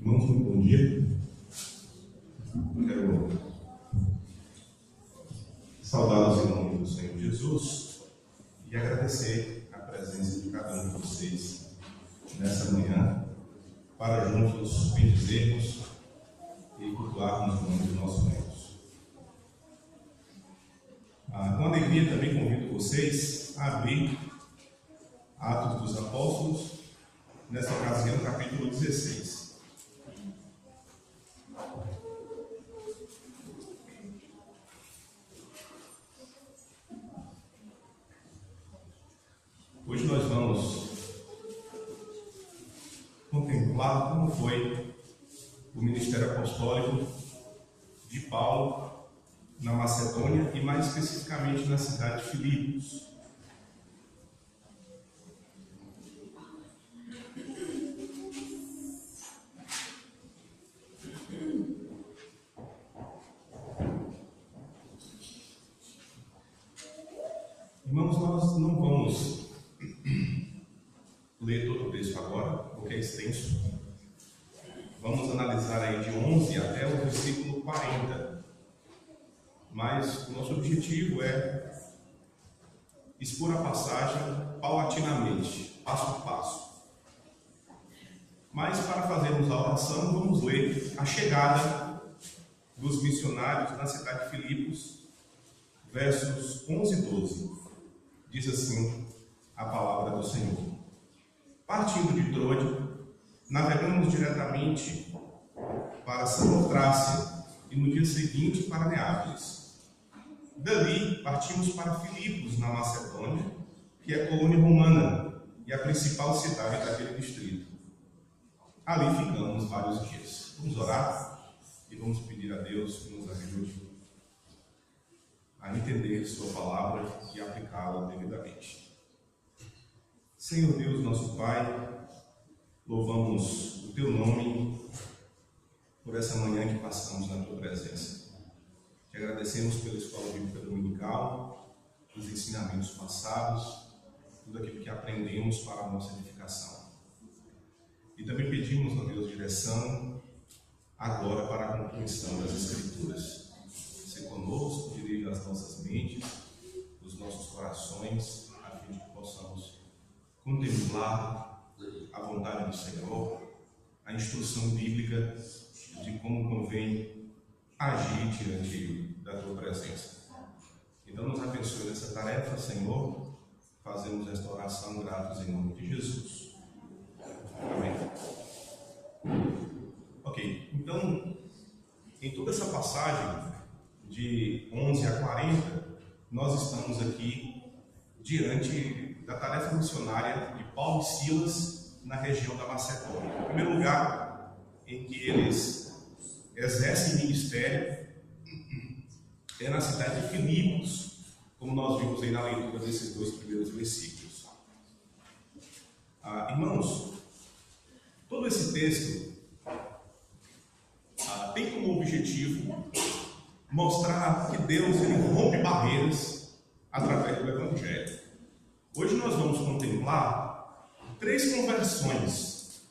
Irmãos, muito bom dia. Quero saudá-los em nome do Senhor Jesus e agradecer a presença de cada um de vocês nessa manhã para juntos bendizermos e cultuarmos o nome do nosso Deus. Com alegria também convido vocês a abrir Atos dos Apóstolos, nessa ocasião, capítulo 16. Hoje nós vamos contemplar como foi o ministério apostólico de Paulo na Macedônia e mais especificamente na cidade de Filipos. Irmãos, nós não vamos ler todo o texto agora, porque é extenso. Vamos analisar aí de 11 até o versículo 40. Mas o nosso objetivo é expor a passagem paulatinamente, passo a passo. Mas para fazermos a oração, vamos ler a chegada dos missionários na cidade de Filipos, versos 11 e 12. Diz assim a palavra do Senhor. Partindo de Troade, navegamos diretamente para Samotrácia e no dia seguinte para Neápolis. Dali partimos para Filipos, na Macedônia, que é colônia romana e a principal cidade daquele distrito. Ali ficamos vários dias. Vamos orar e vamos pedir a Deus que nos ajude a entender sua palavra e aplicá-la devidamente. Senhor Deus, nosso Pai, louvamos o Teu nome por essa manhã que passamos na Tua presença. Te agradecemos pela escola bíblica dominical, pelos ensinamentos passados, tudo aquilo que aprendemos para a nossa edificação. E também pedimos, ó Deus, direção agora para a concluição das Escrituras. Se conosco, dirija as nossas mentes, os nossos corações, a fim de que possamos contemplar a vontade do Senhor, a instrução bíblica de como convém agir diante da Tua presença. Então nos abençoe nessa tarefa, Senhor. Fazemos esta oração gratos em nome de Jesus. Amém. Ok, então, em toda essa passagem de 11 a 40, nós estamos aqui diante da tarefa missionária de Paulo e Silas na região da Macedônia. Em primeiro lugar, em que eles exercem ministério é na cidade de Filipos, como nós vimos aí na leitura desses dois primeiros versículos. Irmãos, todo esse texto tem como objetivo mostrar que Deus ele rompe barreiras através do Evangelho. Hoje nós vamos contemplar 3 conversões.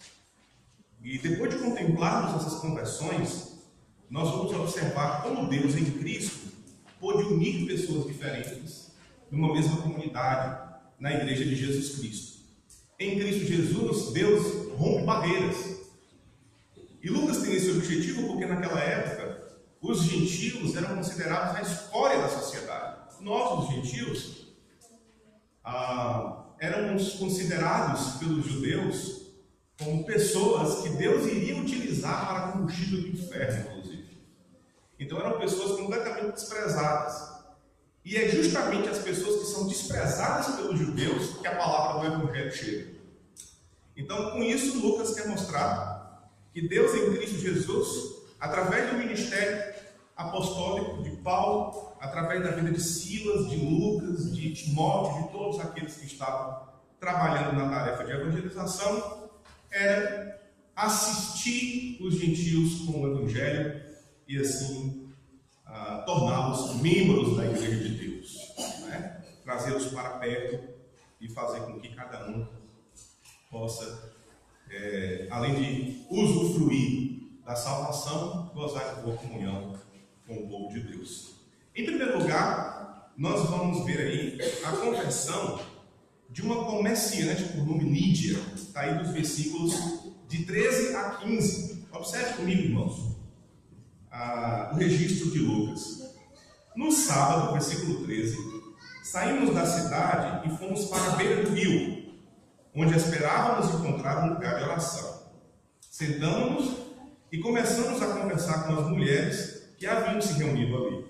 E depois de contemplarmos essas conversões, nós vamos observar como Deus em Cristo pôde unir pessoas diferentes numa mesma comunidade, na igreja de Jesus Cristo. Em Cristo Jesus, Deus rompe barreiras. E Lucas tem esse objetivo porque naquela época os gentios eram considerados a escória da sociedade. Nós, os gentios, éramos considerados pelos judeus como pessoas que Deus iria utilizar para combustível do inferno, inclusive. Então eram pessoas completamente desprezadas. E é justamente as pessoas que são desprezadas pelos judeus que a palavra do Evangelho chega. Então, com isso, Lucas quer mostrar que Deus em Cristo Jesus, através do ministério apostólico de Paulo, através da vida de Silas, de Lucas, de Timóteo, de todos aqueles que estavam trabalhando na tarefa de evangelização, era assistir os gentios com o Evangelho e assim torná-los membros da Igreja de Deus, né? Trazê-los para perto e fazer com que cada um possa, além de usufruir da salvação, gozar de boa comunhão com o povo de Deus. Em primeiro lugar, nós vamos ver aí a conversão de uma comerciante por nome Lídia. Está aí dos versículos de 13 a 15. Observe comigo, irmãos, o registro de Lucas. No sábado, versículo 13, saímos da cidade e fomos para a beira do rio, onde esperávamos encontrar um lugar de oração. Sentamos-nos e começamos a conversar com as mulheres que haviam se reunido ali.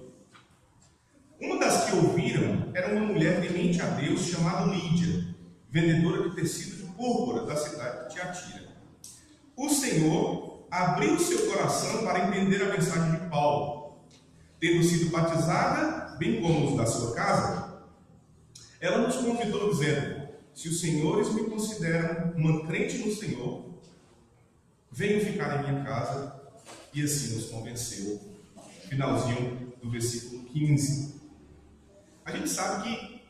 Uma das que ouviram era uma mulher temente a Deus chamada Lídia, vendedora de tecido de púrpura da cidade de Tiatira. O Senhor abriu seu coração para entender a mensagem de Paulo. Tendo sido batizada, bem como os da sua casa, ela nos convidou dizendo: se os senhores me consideram uma crente no Senhor, venham ficar em minha casa. E assim nos convenceu. Finalzinho do versículo 15. A gente sabe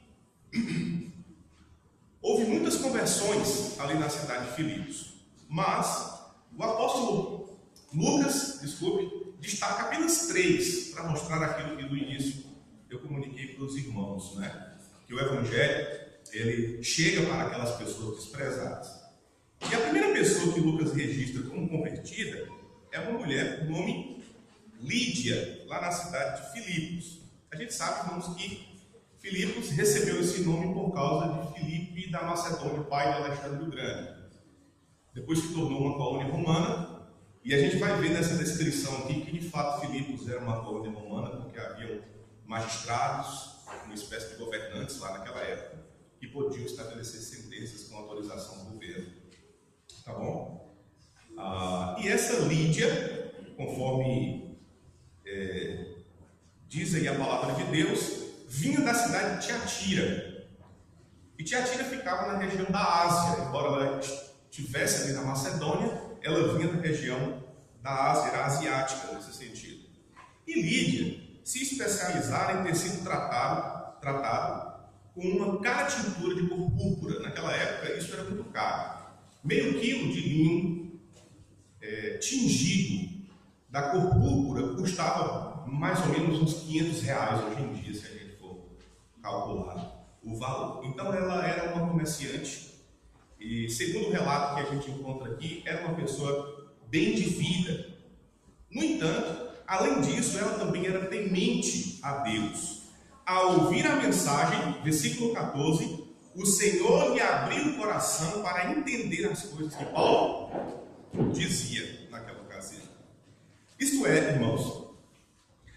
que houve muitas conversões ali na cidade de Filipos, mas o apóstolo Lucas, destaca apenas 3 para mostrar aquilo que no início eu comuniquei para os irmãos, né? Que o evangelho ele chega para aquelas pessoas desprezadas. E a primeira pessoa que Lucas registra como convertida é uma mulher por nome Lídia, lá na cidade de Filipos. A gente sabe, irmãos, que Filipos recebeu esse nome por causa de Filipe da Macedônia, pai de Alexandre o Grande. Depois se tornou uma colônia romana, e a gente vai ver nessa descrição aqui que de fato Filipos era uma colônia romana, porque haviam magistrados, uma espécie de governantes lá naquela época, que podiam estabelecer sentenças com autorização do governo. Tá bom? E essa Lídia, conforme diz aí a palavra de Deus, vinha da cidade de Tiatira. E Tiatira ficava na região da Ásia, embora ela estivesse ali na Macedônia, ela vinha da região da Ásia, era asiática nesse sentido. E Lídia se especializara em ter sido tratado com uma cara tintura de cor púrpura. Naquela época isso era muito caro. Meio quilo de linho tingido da cor púrpura custava mais ou menos uns R$500 hoje em dia, se a gente for calcular o valor. Então ela era uma comerciante e, segundo o relato que a gente encontra aqui, era uma pessoa bem de vida. No entanto, além disso, ela também era temente a Deus. Ao ouvir a mensagem, versículo 14, o Senhor lhe abriu o coração para entender as coisas que Paulo dizia naquela ocasião. Isto é, irmãos,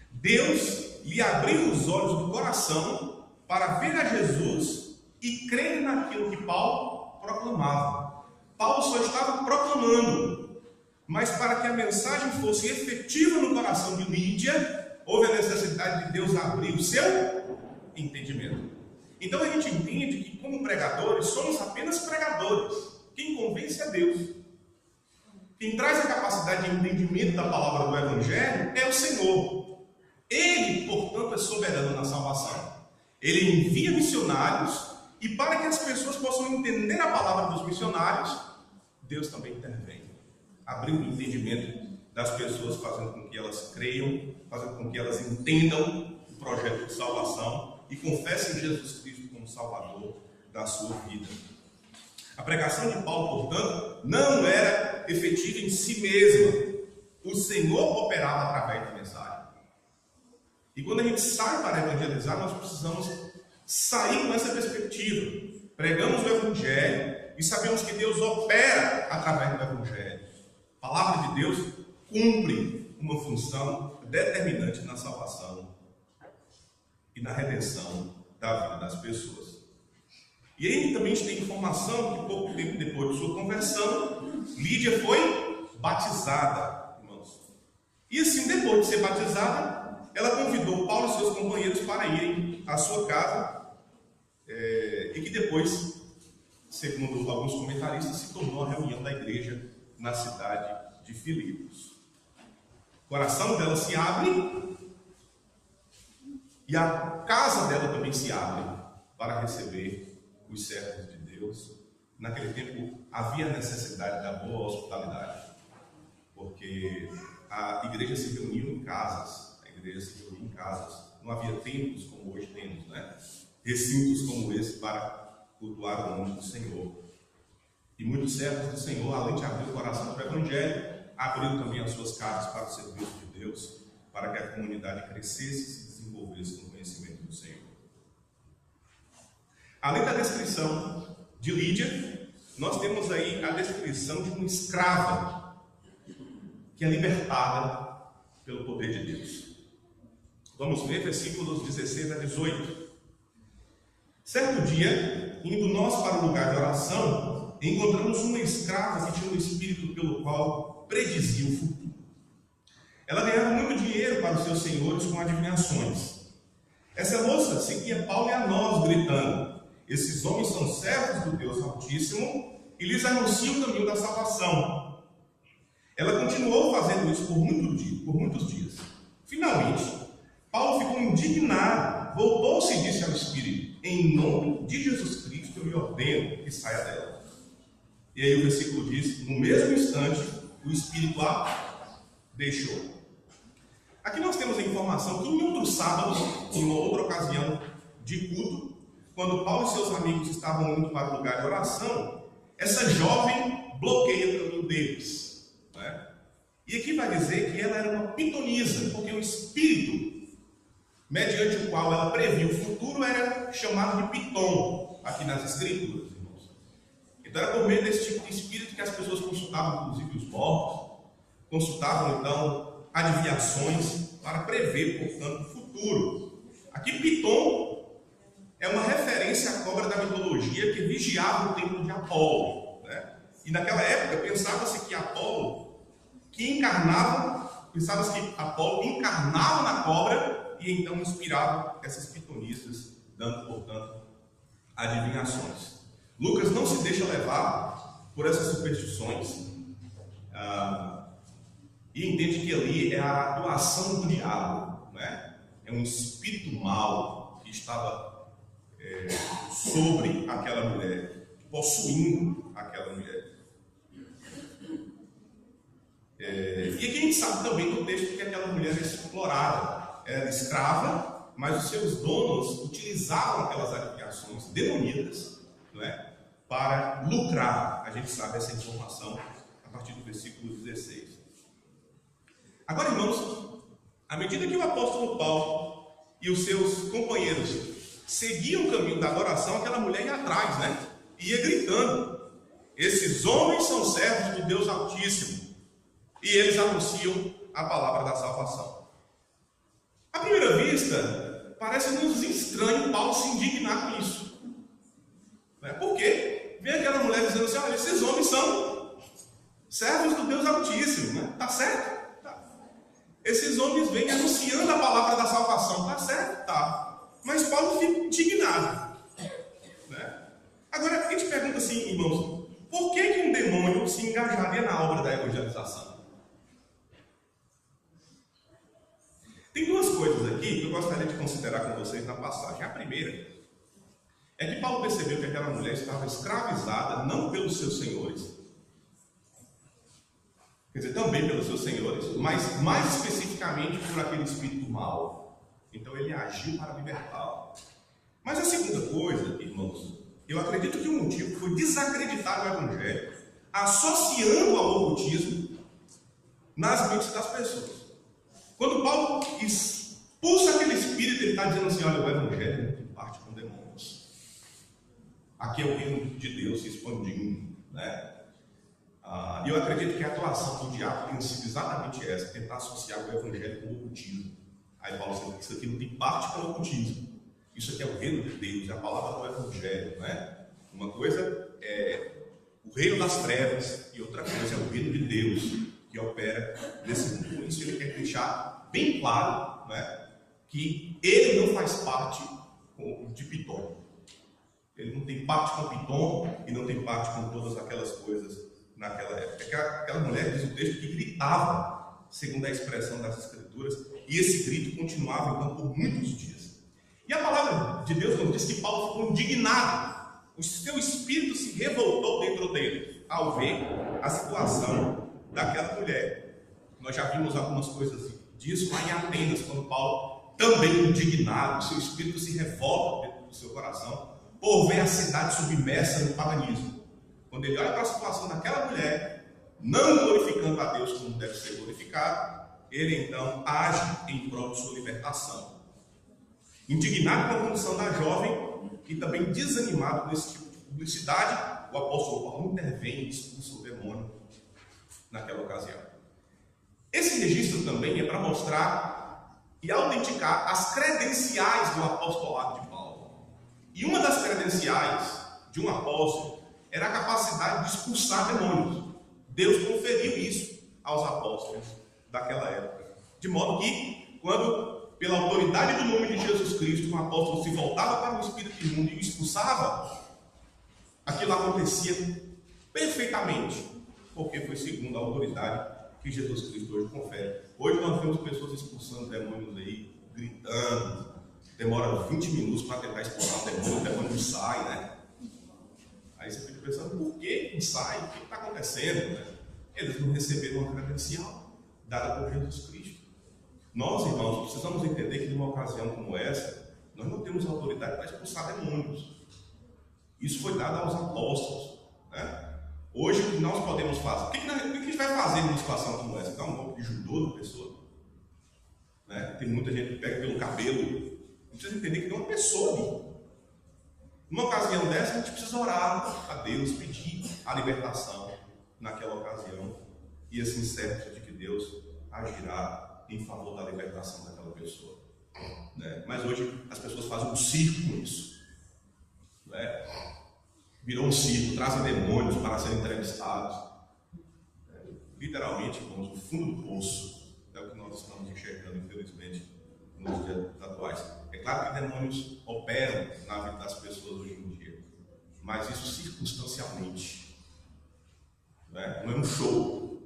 Deus lhe abriu os olhos do coração para ver a Jesus e crer naquilo que Paulo proclamava. Paulo só estava proclamando, mas para que a mensagem fosse efetiva no coração de Lídia, houve a necessidade de Deus abrir o seu entendimento. Então a gente entende que, como pregadores, somos apenas pregadores. Quem convence é Deus. Quem traz a capacidade de entendimento da palavra do Evangelho é o Senhor. Ele, portanto, é soberano na salvação. Ele envia missionários e, para que as pessoas possam entender a palavra dos missionários, Deus também intervém, abrindo o entendimento das pessoas, fazendo com que elas creiam, fazendo com que elas entendam o projeto de salvação e confessem Jesus Cristo como Salvador da sua vida. A pregação de Paulo, portanto, não era efetiva em si mesma. O Senhor operava através da mensagem. E quando a gente sai para evangelizar, nós precisamos sair com essa perspectiva. Pregamos o Evangelho e sabemos que Deus opera através do Evangelho. A palavra de Deus cumpre uma função determinante na salvação e na redenção da vida das pessoas. E aí também a gente tem informação que pouco tempo depois de sua conversão, Lídia foi batizada, irmãos. E assim, depois de ser batizada, ela convidou Paulo e seus companheiros para irem à sua casa, e que depois, segundo alguns comentaristas, se tornou a reunião da igreja na cidade de Filipos. O coração dela se abre e a casa dela também se abre para receber os servos de Deus. Naquele tempo havia necessidade da boa hospitalidade, porque a igreja se reunia em casas, não havia templos como hoje temos, né? Recintos como esse para cultuar o nome do Senhor. E muitos servos do Senhor, além de abrir o coração para o Evangelho, abriram também as suas casas para o serviço de Deus, para que a comunidade crescesse e se desenvolvesse no conhecimento do Senhor. Além da descrição de Lídia, nós temos aí a descrição de uma escrava que é libertada pelo poder de Deus. Vamos ver versículos 16 a 18. Certo dia, indo nós para o lugar de oração, encontramos uma escrava que tinha um espírito pelo qual predizia o futuro. Ela ganhava muito dinheiro para os seus senhores com adivinhações. Essa moça seguia Paulo e a nós, gritando: esses homens são servos do Deus Altíssimo e lhes anunciam o caminho da salvação. Ela continuou fazendo isso por muitos dias. Finalmente, Paulo ficou indignado, voltou-se e disse ao Espírito: em nome de Jesus Cristo eu lhe ordeno que saia dela. E aí o versículo diz: no mesmo instante, o Espírito a deixou. Aqui nós temos a informação que em outro sábado, em uma outra ocasião de culto, quando Paulo e seus amigos estavam indo para o lugar de oração, essa jovem bloqueia o caminho deles, né? E aqui vai dizer que ela era uma pitonisa, porque o espírito mediante o qual ela previa o futuro era chamado de piton, aqui nas escrituras, irmãos. Então era por meio desse tipo de espírito que as pessoas consultavam, inclusive os mortos, consultavam então adivinhações para prever, portanto, o futuro. Aqui piton é uma referência à cobra da mitologia que vigiava o templo de Apolo, né? E naquela época pensava-se que Apolo encarnava na cobra e então inspirava essas pitonistas, dando, portanto, adivinhações. Lucas não se deixa levar por essas superstições e entende que ali é a atuação do diabo, né? É um espírito mau que estava sobre aquela mulher, possuindo aquela mulher. E aqui a gente sabe também do texto que aquela mulher era explorada, era escrava, mas os seus donos utilizavam aquelas adivinhações demoníacas, não é, para lucrar. A gente sabe essa informação a partir do versículo 16. Agora, irmãos, à medida que o apóstolo Paulo e os seus companheiros seguiam o caminho da adoração, aquela mulher ia atrás, né? Ia gritando: esses homens são servos do Deus Altíssimo e eles anunciam a palavra da salvação. À primeira vista, parece-nos estranho Paulo se indignar com isso, né? Porque vem aquela mulher dizendo assim: olha, esses homens são servos do Deus Altíssimo, né? Tá certo? Esses homens vêm anunciando a palavra da salvação, tá certo? Tá. Mas Paulo fica indignado, né? Agora, a gente pergunta assim, irmãos, por que um demônio se engajaria na obra da evangelização? Tem duas coisas aqui que eu gostaria de considerar com vocês na passagem. A primeira é que Paulo percebeu que aquela mulher estava escravizada não pelos seus senhores, quer dizer, também pelos seus senhores, mas mais especificamente por aquele espírito mau. Então ele agiu para libertá-la. Mas a segunda coisa, irmãos, eu acredito que o motivo foi desacreditar o Evangelho, associando ao ocultismo nas mentes das pessoas. Quando Paulo expulsa aquele espírito, ele está dizendo assim: olha, o Evangelho não tem parte com demônios. Aqui é o reino de Deus se expandindo, né? E eu acredito que a atuação do diabo tem sido exatamente essa: tentar associar o Evangelho com o ocultismo. Aí Paulo diz que isso aqui não tem parte com o ocultismo. Isso aqui é o reino de Deus, é a palavra do Evangelho, né? Uma coisa é o reino das trevas e outra coisa é o reino de Deus que opera nesse mundo. Por isso ele quer deixar bem claro, né, que ele não faz parte de Pitom. Ele não tem parte com Pitom e não tem parte com todas aquelas coisas naquela época. Aquela mulher, diz o texto, que gritava, segundo a expressão das Escrituras, e esse grito continuava então por muitos dias. E a palavra de Deus nos diz que Paulo ficou indignado. O seu espírito se revoltou dentro dele ao ver a situação daquela mulher. Nós já vimos algumas coisas disso lá em Atenas, quando Paulo, também indignado, seu espírito se revolta dentro do seu coração, por ver a cidade submersa no paganismo. Quando ele olha para a situação daquela mulher, não glorificando a Deus como deve ser glorificado, ele então age em prol de sua libertação. Indignado com a condição da jovem e também desanimado com esse tipo de publicidade, o apóstolo Paulo intervém e expulsa o demônio naquela ocasião. Esse registro também é para mostrar e autenticar as credenciais do apostolado de Paulo. E uma das credenciais de um apóstolo era a capacidade de expulsar demônios. Deus conferiu isso aos apóstolos daquela época. De modo que, quando, pela autoridade do nome de Jesus Cristo, um apóstolo se voltava para o espírito imundo e o expulsava, aquilo acontecia perfeitamente, porque foi segundo a autoridade que Jesus Cristo hoje confere. Hoje nós vemos pessoas expulsando demônios aí, gritando, demora 20 minutos para tentar expulsar o demônio não sai, né? Aí você fica pensando, por que não sai? O que está acontecendo? Né? Eles não receberam uma credencial dada por Jesus Cristo. Nós, irmãos, precisamos entender que numa ocasião como essa, nós não temos autoridade para expulsar demônios. Isso foi dado aos apóstolos, né? Hoje, o que nós podemos fazer? O que a gente vai fazer numa situação como essa? Dar um golpe de judô na pessoa? Né? Tem muita gente que pega pelo cabelo. A gente precisa entender que tem uma pessoa ali. Numa ocasião dessa, a gente precisa orar a Deus, pedir a libertação naquela ocasião. E assim, certo de que Deus agirá em favor da libertação daquela pessoa. Né? Mas hoje, as pessoas fazem um circo com isso. Né? Virou um circo, trazem demônios para serem entrevistados. Literalmente, irmãos, o fundo do poço é o que nós estamos enxergando, infelizmente, nos dias atuais. É claro que demônios operam na vida das pessoas hoje em dia, mas isso circunstancialmente. Né? Não é um show.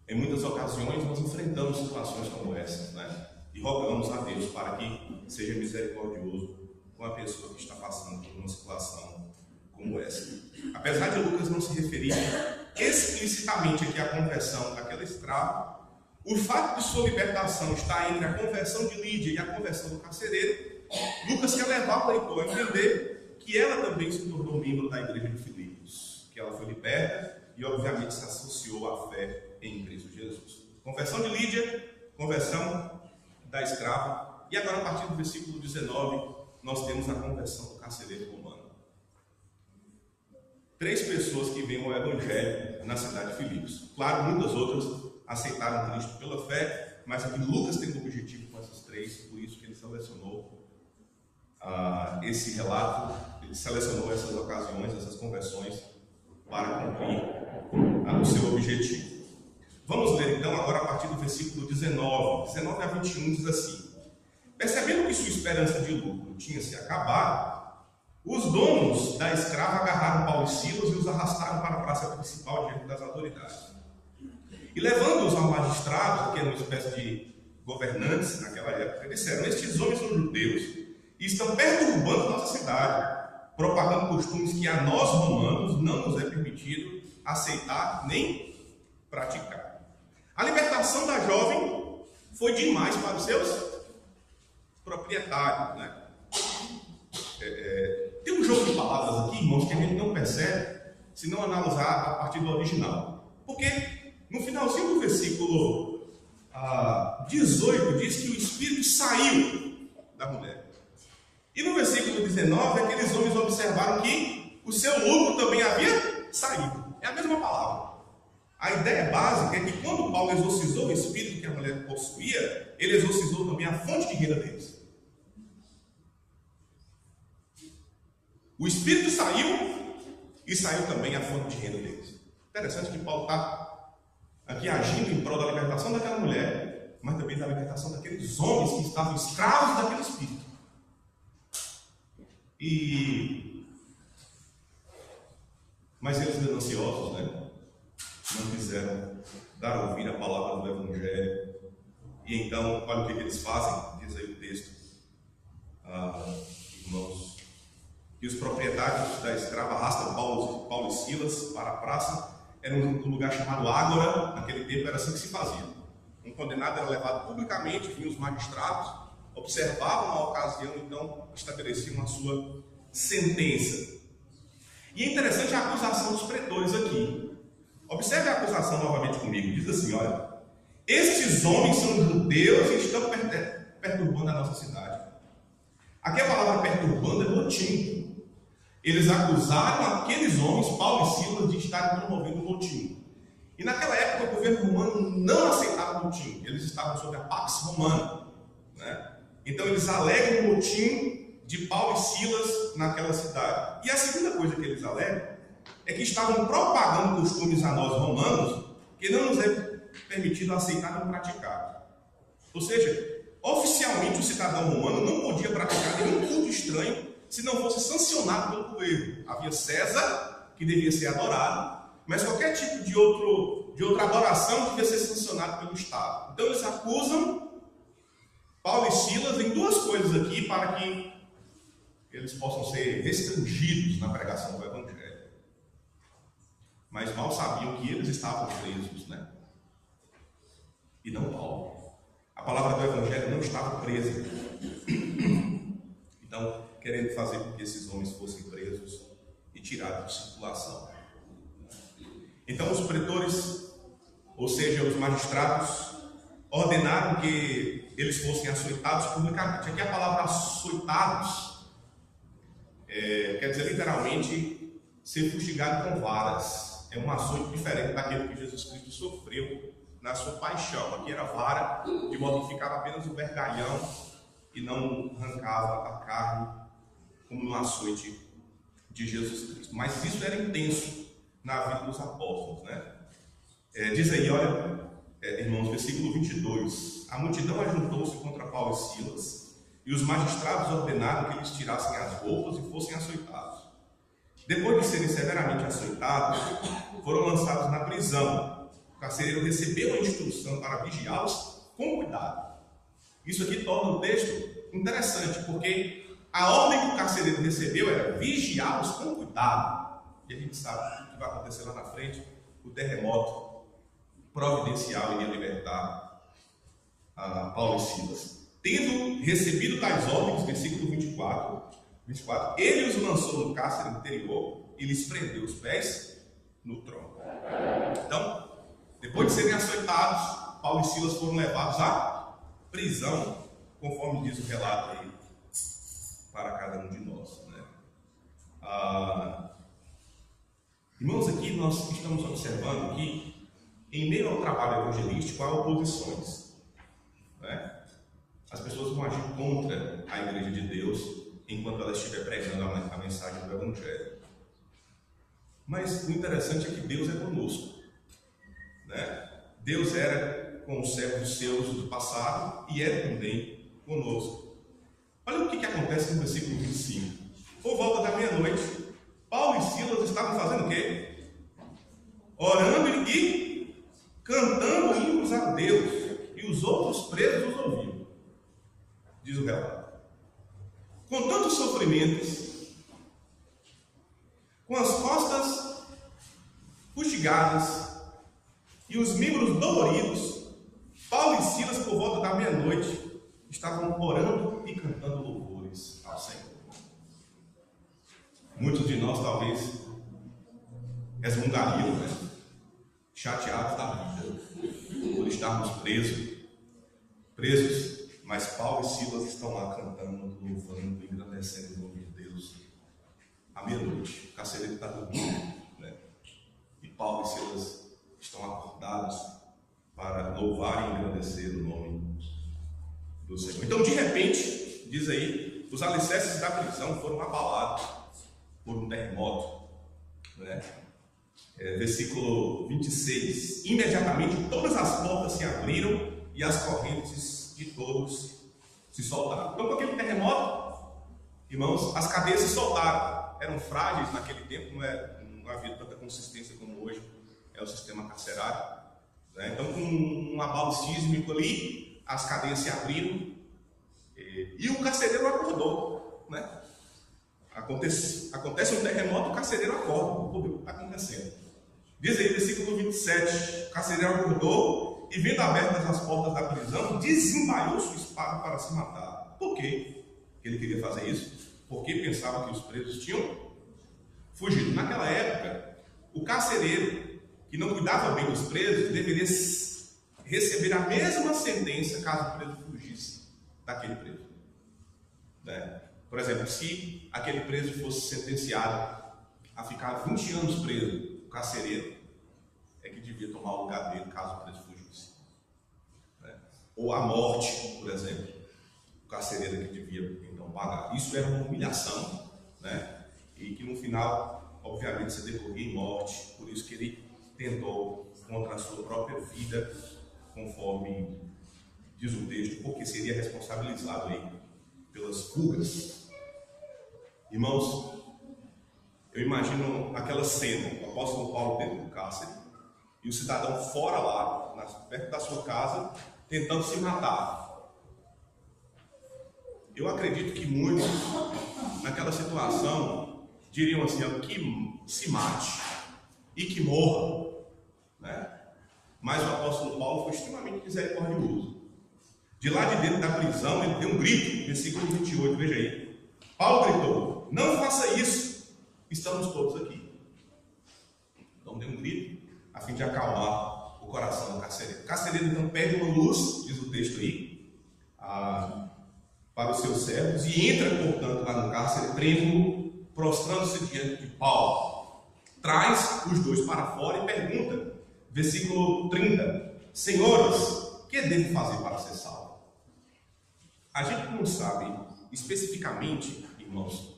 Em muitas ocasiões, nós enfrentamos situações como essas, né? E rogamos a Deus para que seja misericordioso com a pessoa que está passando por uma situação como essa. Apesar de Lucas não se referir explicitamente aqui à conversão daquela escrava, o fato de sua libertação estar entre a conversão de Lídia e a conversão do carcereiro, Lucas quer levar o leitor a entender que ela também se tornou membro da igreja de Filipos, que ela foi liberta e obviamente se associou à fé em Cristo Jesus. Conversão de Lídia, conversão da escrava, e agora a partir do versículo 19, nós temos a conversão do carcereiro romano. 3 pessoas que veem o evangelho na cidade de Filipos. Claro, muitas outras aceitaram Cristo pela fé, mas aqui Lucas tem um objetivo com essas 3, por isso que ele selecionou esse relato, ele selecionou essas ocasiões, essas conversões, para cumprir o seu objetivo. Vamos ler então agora a partir do versículo 19 a 21, diz assim: percebendo que sua esperança de lucro tinha se acabado, os donos da escrava agarraram Paulo e Silas e os arrastaram para a praça principal diante das autoridades. E levando-os ao magistrado, que era uma espécie de governantes naquela época, disseram: estes homens são judeus e estão perturbando nossa cidade, propagando costumes que a nós romanos não nos é permitido aceitar nem praticar. A libertação da jovem foi demais para os seus proprietários, né? Tem um jogo de palavras aqui, irmãos, que a gente não percebe se não analisar a partir do original. Porque no finalzinho do versículo 18 diz que o espírito saiu da mulher. E no versículo 19, aqueles homens observaram que o seu lucro também havia saído. É a mesma palavra. A ideia básica é que quando Paulo exorcizou o espírito que a mulher possuía, ele exorcizou também a fonte de renda deles. O espírito saiu e saiu também a fonte de renda deles. Interessante que Paulo está aqui agindo em prol da libertação daquela mulher, mas também da libertação daqueles homens que estavam escravos daquele espírito. Mas eles, gananciosos, né, não quiseram dar ouvir a palavra do Evangelho. E então, olha o que eles fazem, diz aí o texto, irmãos. E os proprietários da escrava arrastam Paulo e Silas para a praça era um lugar chamado Ágora. Naquele tempo era assim que se fazia. Um condenado era levado publicamente, vinham os magistrados, observavam a ocasião, então estabeleciam a sua sentença. E é interessante a acusação dos pretores aqui. Observe a acusação novamente comigo. Diz assim, olha: estes homens são judeus e estão perturbando a nossa cidade. Aqui a palavra perturbando é motim. Eles acusaram aqueles homens, Paulo e Silas, de estarem promovendo o motim. E naquela época o governo romano não aceitava o motim. Eles estavam sob a Pax Romana, né? Então eles alegam o motim de Paulo e Silas naquela cidade. E a segunda coisa que eles alegam é que estavam propagando costumes a nós romanos que não nos é permitido aceitar nem praticar. Ou seja, oficialmente o cidadão romano não podia praticar nenhum culto estranho se não fosse sancionado pelo governo. Havia César, que devia ser adorado, mas qualquer tipo de outra adoração devia ser sancionado pelo Estado. Então eles acusam Paulo e Silas em duas coisas aqui para que eles possam ser restringidos na pregação do Evangelho. Mas mal sabiam que eles estavam presos, né? E não Paulo. A palavra do Evangelho não estava presa. Então, querendo fazer com que esses homens fossem presos e tirados de circulação. Então, os pretores, ou seja, os magistrados, ordenaram que eles fossem açoitados publicamente. Aqui a palavra açoitados quer dizer literalmente ser fustigado com varas. É um açoite diferente daquele que Jesus Cristo sofreu na sua paixão. Aqui era vara, de modo que ficava apenas o vergalhão e não arrancava a carne, como no açoite de Jesus Cristo. Mas isso era intenso na vida dos apóstolos, né? Diz aí, olha, irmãos, versículo 22. A multidão ajuntou-se contra Paulo e Silas, e os magistrados ordenaram que eles tirassem as roupas e fossem açoitados. Depois de serem severamente açoitados, foram lançados na prisão. O carcereiro recebeu a instrução para vigiá-los com cuidado. Isso aqui torna o texto interessante, porque a ordem que o carcereiro recebeu era vigiá-los com cuidado. E a gente sabe o que vai acontecer lá na frente. O terremoto providencial iria libertar Paulo e Silas. Tendo recebido tais ordens, versículo 24, ele os lançou no cárcere interior e lhes prendeu os pés no tronco. Então, depois de serem açoitados, Paulo e Silas foram levados à prisão, conforme diz o relato aí, para cada um de nós, né? Irmãos, aqui nós estamos observando que, em meio ao trabalho evangelístico, há oposições, né? As pessoas vão agir contra a Igreja de Deus enquanto ela estiver pregando a mensagem do Evangelho. Mas o interessante é que Deus é conosco, né? Deus era com os servos seus do passado e é também conosco. Olha o que acontece no versículo 25. Por volta da meia-noite, Paulo e Silas estavam fazendo o quê? Orando e cantando hinos a Deus, e os outros presos os ouviam. Diz o relato. Com tantos sofrimentos, com as costas fustigadas e os membros doloridos, Paulo e Silas, por volta da meia-noite, estavam orando e cantando louvores ao Senhor. Muitos de nós talvez resmungariam, né? Chateados da vida, por estarmos presos, mas Paulo e Silas estão lá cantando, louvando, engrandecendo o nome de Deus à meia-noite. O carcereiro está dormindo, né? E Paulo e Silas estão acordados para louvar e engrandecer o nome do Senhor. Então, de repente, diz aí, os alicerces da prisão foram abalados por um terremoto, né? Versículo 26. Imediatamente todas as portas se abriram e as correntes de todos se soltaram. Então, com aquele terremoto, irmãos, as cadeias se soltaram. Eram frágeis naquele tempo, não havia tanta consistência como hoje é o sistema carcerário, né? Então, com um abalo sísmico ali, as cadeias se abriram e o carcereiro acordou, né? Acontece um terremoto, o carcereiro acorda. O que está acontecendo? Diz aí, versículo 27, o carcereiro acordou e, vendo abertas as portas da prisão, desembaiou sua espada para se matar. Por quê que ele queria fazer isso? Porque pensava que os presos tinham fugido. Naquela época, o carcereiro, que não cuidava bem dos presos, deveria receber a mesma sentença caso o preso fugisse daquele preso. Né? Por exemplo, se aquele preso fosse sentenciado a ficar 20 anos preso, o carcereiro é que devia tomar o lugar dele caso o preso fugisse. Né? Ou a morte, por exemplo, o carcereiro é que devia então pagar. Isso era uma humilhação, né? E que no final, obviamente, se decorria em morte. Por isso que ele tentou contra a sua própria vida, conforme diz o texto, porque seria responsabilizado aí pelas fugas. Irmãos, eu imagino aquela cena, o apóstolo Paulo dentro do cárcere, e o cidadão fora lá, perto da sua casa, tentando se matar. Eu acredito que muitos, naquela situação, diriam assim, que se mate e que morra, né? Mas o apóstolo Paulo foi extremamente misericordioso. De lá de dentro da prisão, ele deu um grito, versículo 28, veja aí. Paulo gritou, não faça isso, estamos todos aqui. Então deu um grito, a fim de acalmar o coração do carcereiro. O carcereiro então pede uma luz, diz o texto aí, para os seus servos, e entra, portanto, lá no cárcere, trêmulo, prostrando-se diante de Paulo. Traz os dois para fora e pergunta, versículo 30, senhores, o que devo fazer para ser salvo? A gente não sabe especificamente, irmãos,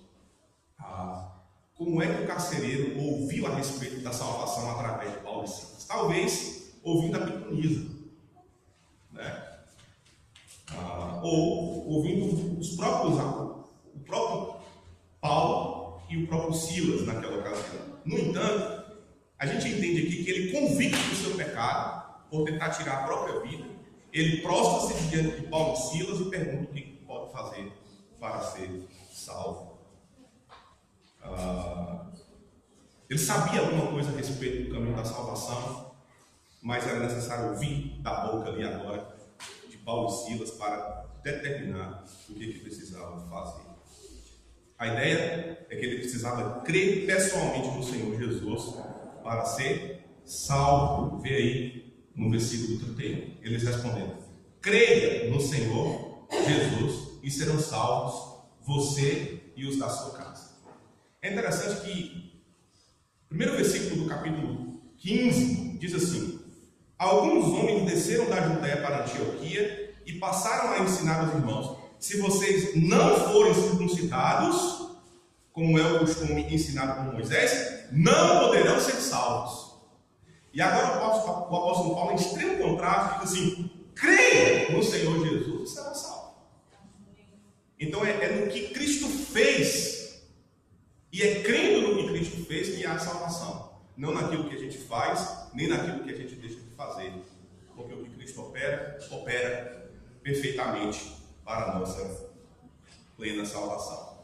como é que o carcereiro ouviu a respeito da salvação através de Paulo e Silas. Talvez ouvindo a pitonisa, né? Ou ouvindo o próprio Paulo e o próprio Silas naquela ocasião. No entanto, a gente entende aqui que ele, convicto do seu pecado, por tentar tirar a própria vida, ele prostra-se diante de Paulo e Silas e pergunta o que pode fazer para ser salvo. Ele sabia alguma coisa a respeito do caminho da salvação, mas era necessário ouvir da boca ali agora de Paulo e Silas para determinar o que precisava fazer. A ideia é que ele precisava crer pessoalmente no Senhor Jesus para ser salvo. Vê aí no versículo 31, eles respondendo: creia no Senhor Jesus e serão salvos você e os da sua casa. É interessante que o primeiro versículo do capítulo 15 diz assim: alguns homens desceram da Judéia para Antioquia e passaram a ensinar aos irmãos: se vocês não forem circuncidados, como é o costume ensinado por Moisés, não poderão ser salvos. E agora o apóstolo Paulo, em extremo contraste, diz assim: creia no Senhor Jesus e será salvo. Então é no que Cristo fez, e é crendo no que Cristo fez que há salvação, não naquilo que a gente faz, nem naquilo que a gente deixa de fazer, porque o que Cristo opera perfeitamente para a nossa plena salvação.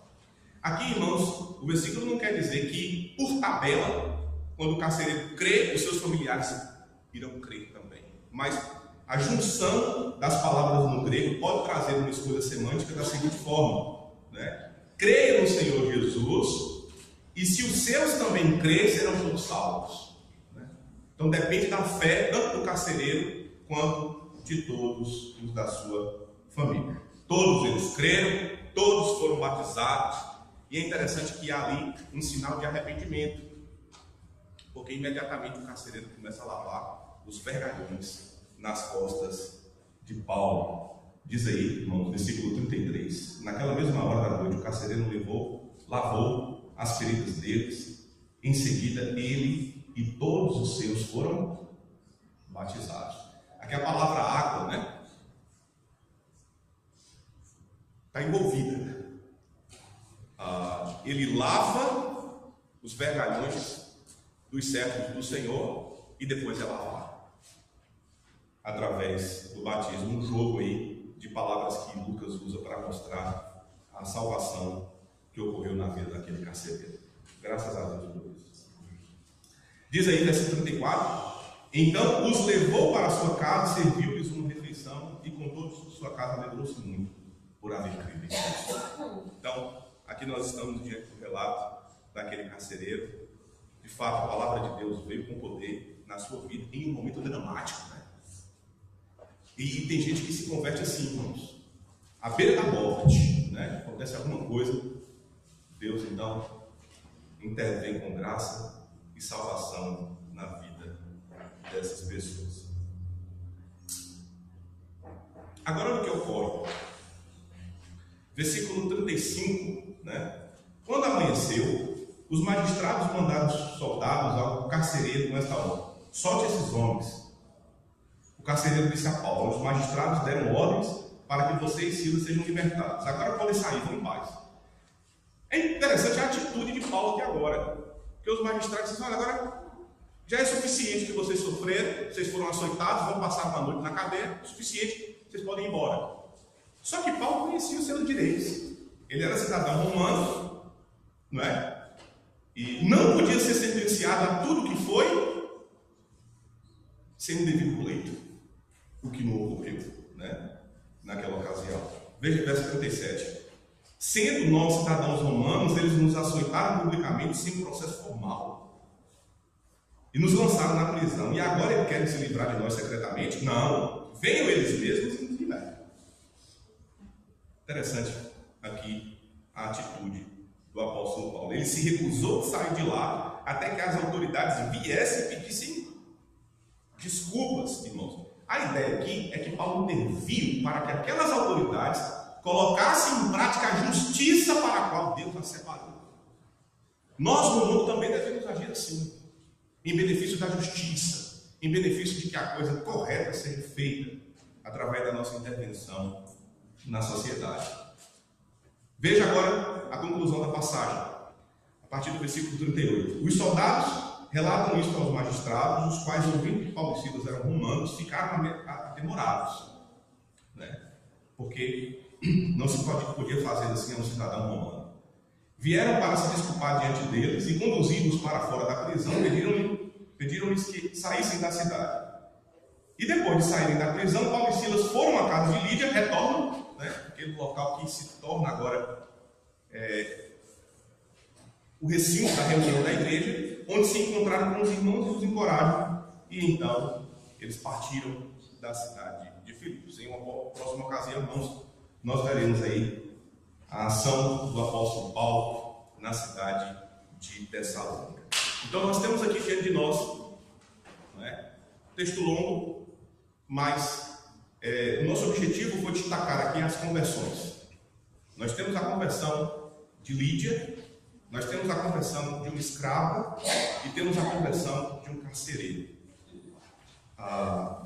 Aqui, irmãos, o versículo não quer dizer que, por tabela, quando o carcereiro crê, os seus familiares irão crer também. Mas a junção das palavras no grego pode trazer uma escolha semântica da seguinte forma, né? Creia no Senhor Jesus, e se os seus também crerem, serão todos salvos. Né? Então depende da fé, tanto do carcereiro, quanto de todos os da sua família. Todos eles creram, todos foram batizados, e é interessante que há ali um sinal de arrependimento, porque imediatamente o carcereiro começa a lavar os vergalhões nas costas de Paulo. Diz aí, irmãos, versículo 33, naquela mesma hora da noite o carcereiro lavou as feridas deles, em seguida ele e todos os seus foram batizados. Aqui a palavra água, né, está envolvida. Ele lava os vergalhões dos servos do Senhor e depois é lavado através do batismo. Um jogo aí de palavras que Lucas usa para mostrar a salvação que ocorreu na vida daquele carcereiro. Graças a Deus por isso. Diz aí, versículo 34, então os levou para a sua casa, serviu-lhes uma refeição, e com todos sua casa alegrou-se muito por haver crido em Cristo. Então, aqui nós estamos diante do relato daquele carcereiro. De fato, a palavra de Deus veio com poder na sua vida em um momento dramático, né? E tem gente que se converte assim, irmãos, à beira da morte, né? Acontece alguma coisa, Deus então intervém com graça e salvação na vida dessas pessoas. Agora, o que ocorre? Versículo 35, né? Quando amanheceu, os magistrados mandaram soldados ao carcereiro com esta ordem: solte esses homens. O carcereiro disse a Paulo: os magistrados deram ordens para que você e Silas sejam libertados. Agora podem sair, vão em paz. É interessante a atitude de Paulo aqui agora, porque os magistrados dizem: olha, agora já é suficiente que vocês sofreram, vocês foram açoitados, vão passar uma noite na cadeia, suficiente, vocês podem ir embora. Só que Paulo conhecia os seus direitos. Ele era cidadão romano, não é? E não podia ser sentenciado a tudo que foi sem um devido pleito, o que não ocorreu, né? Naquela ocasião. Veja o verso 37. Sendo nós cidadãos romanos, eles nos açoitaram publicamente sem processo formal e nos lançaram na prisão. E agora eles querem se livrar de nós secretamente? Não, venham eles mesmos e nos libertem. Interessante aqui a atitude do apóstolo Paulo. Ele se recusou a sair de lá até que as autoridades viessem e pedissem desculpas, irmãos. A ideia aqui é que Paulo interviu para que aquelas autoridades colocassem em prática a justiça para a qual Deus as separou. Nós no mundo também devemos agir assim, em benefício da justiça, em benefício de que a coisa correta seja feita através da nossa intervenção na sociedade. Veja agora a conclusão da passagem, a partir do versículo 38. Os soldados relatam isso aos magistrados, os quais, ouvindo que Paulo e Silas eram romanos, ficaram atemorados, né? Porque não se podia fazer assim a um cidadão romano. Vieram para se desculpar diante deles e, conduzidos para fora da prisão, pediram-lhes que saíssem da cidade. E depois de saírem da prisão, Paulo e Silas foram à casa de Lídia, retornam, né? Aquele local que se torna agora o recinto da reunião da igreja, onde se encontraram com os irmãos e os encorajaram, e então eles partiram da cidade de Filipos. Em uma próxima ocasião, irmãos, nós veremos aí a ação do apóstolo Paulo na cidade de Tessalônica. Então nós temos aqui diante de nós, né, texto longo, mas o nosso objetivo foi destacar aqui as conversões. Nós temos a conversão de Lídia, nós temos a conversão de um escravo e temos a conversão de um carcereiro.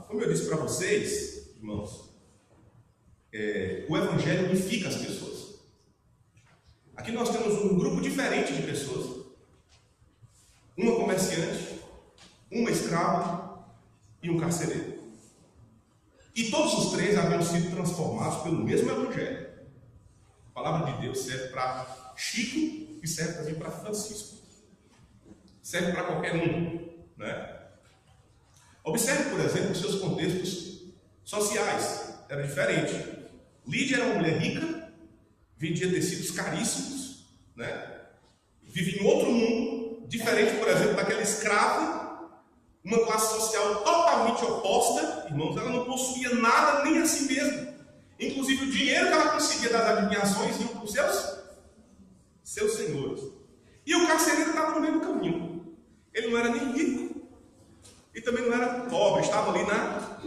Como eu disse para vocês, irmãos, o Evangelho unifica as pessoas. Aqui nós temos um grupo diferente de pessoas: uma comerciante, uma escrava e um carcereiro. E todos os três haviam sido transformados pelo mesmo Evangelho. A palavra de Deus serve para Chico e serve também para Francisco. Serve para qualquer um, né? Observe, por exemplo, os seus contextos sociais. Era diferente. Lídia era uma mulher rica, vendia tecidos caríssimos, né? Vive em outro mundo, diferente, por exemplo, daquele escravo, uma classe social totalmente oposta. Irmãos, ela não possuía nada nem a si mesma. Inclusive o dinheiro que ela conseguia das adivinhações ia para os seus senhores. E o carcereiro estava no mesmo caminho. Ele não era nem rico e também não era pobre, estava ali na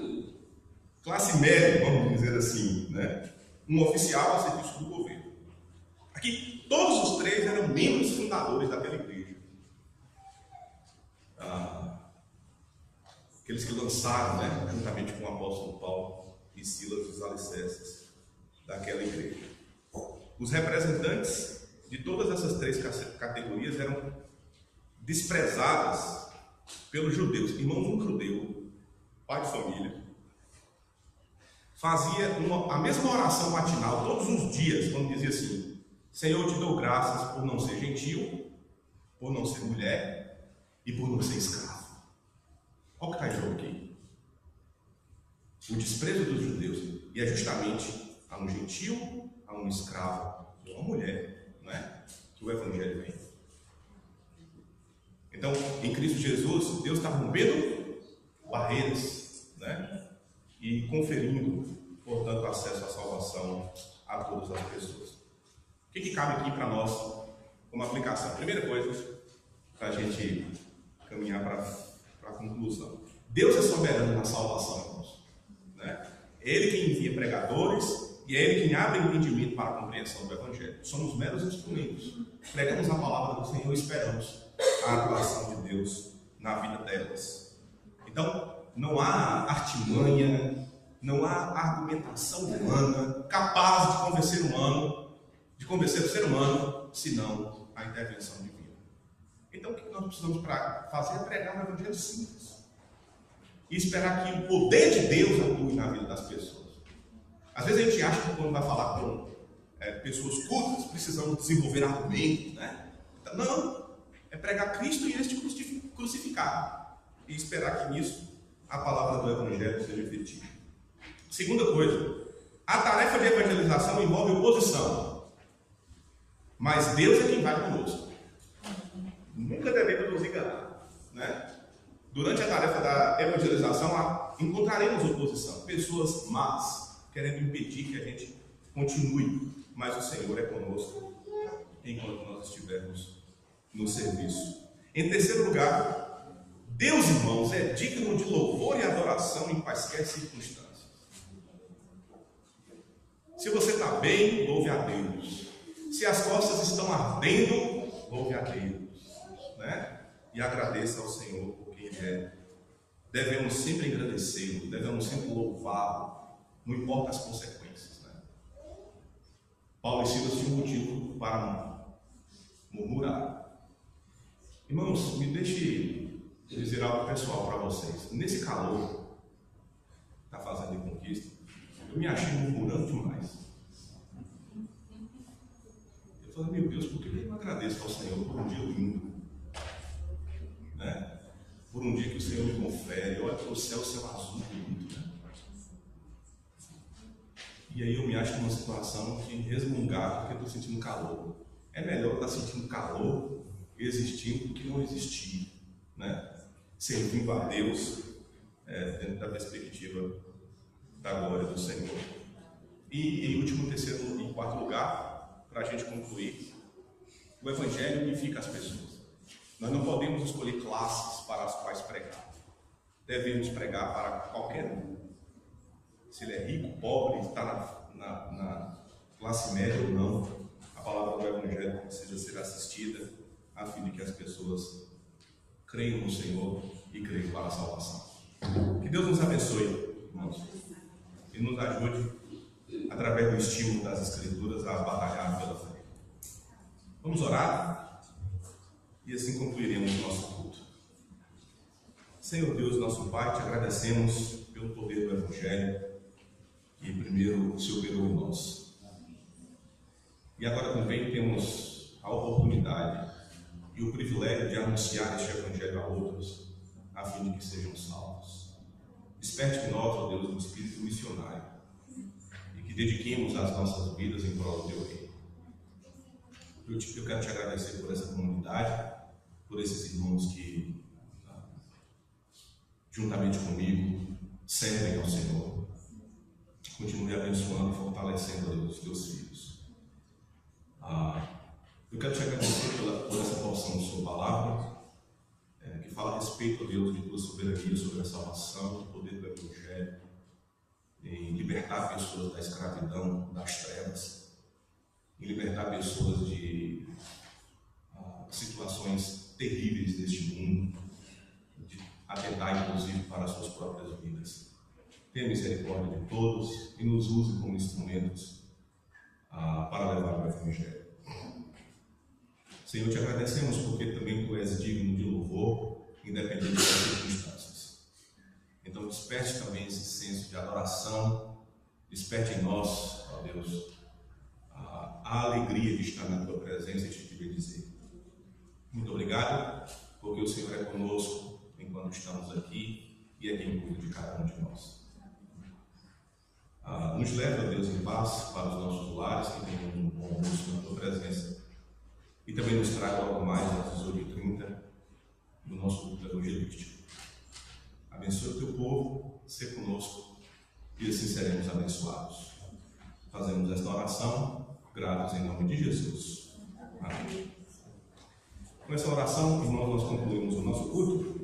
classe média, vamos dizer assim, né? Um oficial ao serviço do governo. Aqui todos os três eram membros fundadores daquela igreja. Aqueles que lançaram, né, juntamente com o apóstolo Paulo e Silas, os alicerces daquela igreja. Os representantes de todas essas três categorias eram desprezadas pelos judeus. Irmãos, um judeu, pai de família, fazia a mesma oração matinal todos os dias, quando dizia assim: Senhor, eu te dou graças por não ser gentil, por não ser mulher, e por não ser escravo. Olha o que está em jogo aqui. O desprezo dos judeus, e é justamente a um gentil, a um escravo e a uma mulher, não é? Que o Evangelho vem. Então, em Cristo Jesus, Deus está rompendo barreiras, né? E conferindo, portanto, acesso à salvação a todas as pessoas. O que cabe aqui para nós como aplicação? Primeira coisa, para a gente caminhar para a conclusão. Deus é soberano na salvação, irmãos, né? Ele quem envia pregadores e é Ele quem abre entendimento para a compreensão do Evangelho. Somos meros instrumentos. Pregamos a palavra do Senhor e esperamos a atuação de Deus na vida delas. Então, não há artimanha, não há argumentação humana capaz de convencer o ser humano, senão a intervenção divina. Então, o que nós precisamos para fazer é pregar um evangelho simples e esperar que o poder de Deus atue na vida das pessoas. Às vezes a gente acha que quando vai falar com pessoas cultas, precisamos desenvolver argumentos, né? Então, não, é pregar Cristo e este crucificado e esperar que nisso a palavra do evangelho seja efetiva. Segunda coisa, a tarefa de evangelização envolve oposição, mas Deus é quem vai conosco. Nunca devemos nos enganar, né? Durante a tarefa da evangelização encontraremos oposição, pessoas más querendo impedir que a gente continue, mas o Senhor é conosco enquanto nós estivermos no serviço. Em terceiro lugar, Deus, irmãos, é digno de louvor e adoração em quaisquer circunstâncias. Se você está bem, louve a Deus. Se as costas estão ardendo, louve a Deus, né? E agradeça ao Senhor por quem Ele é. Devemos sempre agradecê-lo, devemos sempre louvá-lo, não importa as consequências, né? Paulo e Silas tinham motivo para murmurar. Irmãos, me deixe dizer algo pessoal para vocês. Nesse calor que está fazendo de conquista, eu me achei murmurando demais. Eu falei, meu Deus, por que eu não agradeço ao Senhor por um dia lindo? Né? Por um dia que o Senhor me confere. Olha para o céu azul bonito, né? E aí eu me acho numa situação de resmungar porque estou sentindo calor. É melhor estar sentindo calor existindo do que não existir, né? Servindo a Deus dentro da perspectiva da glória do Senhor. E em último, terceiro e quarto lugar, para a gente concluir, o Evangelho unifica as pessoas. Nós não podemos escolher classes para as quais pregar. Devemos pregar para qualquer um. Se ele é rico, pobre, está na classe média ou não, a palavra do Evangelho precisa ser assistida a fim de que as pessoas creiam no Senhor e creiam para a salvação. Que Deus nos abençoe, irmãos, e nos ajude, através do estímulo das Escrituras, a batalhar pela fé. Vamos orar e assim concluiremos o nosso culto. Senhor Deus, nosso Pai, te agradecemos pelo poder do Evangelho que primeiro se operou em nós. E agora também temos a oportunidade e o privilégio de anunciar este Evangelho a outros, a fim de que sejam salvos. Desperte em nós, ó Deus, um espírito missionário e que dediquemos as nossas vidas em prol do teu reino. Eu quero te agradecer por essa comunidade, por esses irmãos que, juntamente comigo, servem ao Senhor. Continue abençoando e fortalecendo, ó Deus, os teus filhos. Eu quero te agradecer por essa porção de sua palavra, que fala a respeito, ó Deus, de tua soberania sobre a salvação, do poder do Evangelho, em libertar pessoas da escravidão, das trevas, em libertar pessoas de situações terríveis deste mundo, de atentar inclusive para as suas próprias vidas. Tenha misericórdia de todos e nos use como instrumentos para levar o Evangelho. Senhor, te agradecemos porque também tu és digno de louvor, independente das circunstâncias. Então desperte também esse senso de adoração, desperte em nós, ó Deus, a alegria de estar na tua presença e te dizer muito obrigado por porque o Senhor é conosco enquanto estamos aqui e é quem cuida de cada um de nós. Nos leva, Deus, em paz para os nossos lares, que tenham um bom almoço na tua presença, e também nos traga algo mais às 18h30 no nosso culto evangelístico. Abençoa o teu povo, ser conosco, e assim seremos abençoados. Fazemos esta oração, gratos em nome de Jesus. Amém. Com essa oração, irmãos, nós concluímos o nosso culto.